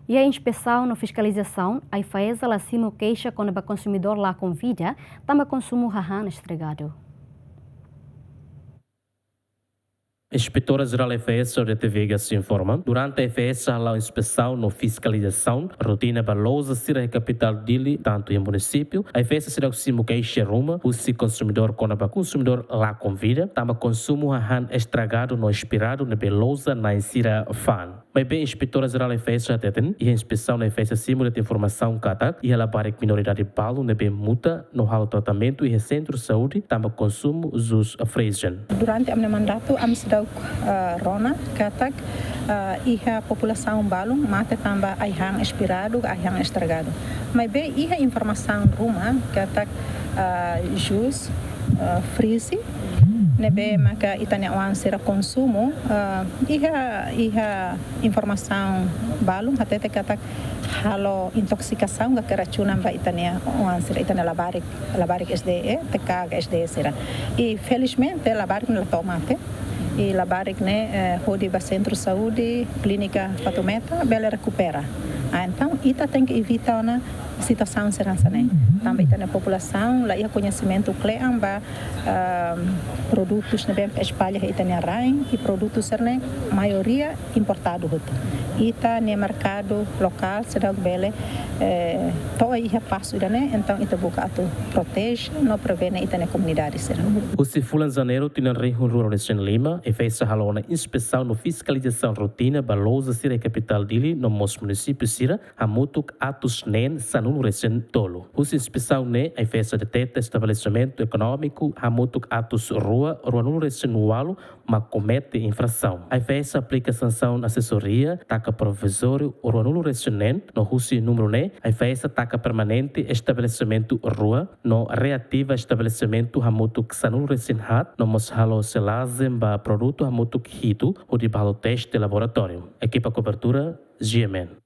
E a inspeção na fiscalização, a IFAESA lá cima queixa quando o consumidor lá convida, também consumo rahan estragado. A inspetora-geral da FES da TV se informa, durante a FES há inspeção na fiscalização, rotina balosa será a capital dele, tanto em município, a FES será o cimo queixa ruma, o se consumidor quando o consumidor lá convida, também consumo rahan estragado no expirado na belosa na insira fan. Mas bem, a inspetora-geral da FES já tem, e a inspeção na FES acima de informação cada e ela para que minoridade palo, na bem multa, no halo tratamento e centro de saúde, também consumo os freezen. Durante o meu mandato, a cidade Rona, Katak, e a população balum, mata também a yang expirado, a yang estragado. Mas bem, e a informação ruma, Katak, jus, freeze, nebe maka itanya wan sera consumo, e a informação balum, até te Katak, halo intoxicação que keracunan ba itania wan sera itania labarik SDE, TK SDE sera. E felizmente labarik não tomate. E labarik né rode ba centro de saúde clínica Fatometa bela recupera então ita tem que evitar uma situação serança né também tem a população lá ia conhecimento clean ba produtos né espalha itania rain e produtos né maioria importado ita no mercado local será bela toa ia passo né então ita buka atu protege não prevene ita na comunidade será o Cifulan Janeiro tinha região rural de Lima e fez a halona inspeção no fiscalização rotina balosa sira capital dele no nosso município sira a mutuk atos nen sanul recém tolo o inspeção ne a fez a deteta estabelecimento econômico a mutuk atos rua no recém walo mas comete infração a fez aplica sanção assessoria taca provisório no recém nen no husi número ne a fez taca permanente estabelecimento rua no reativa estabelecimento a mutuk sanul recém hat no mos halo selazem ba produto hamutuk hitu o de balo teste laboratório. Equipa cobertura GMN.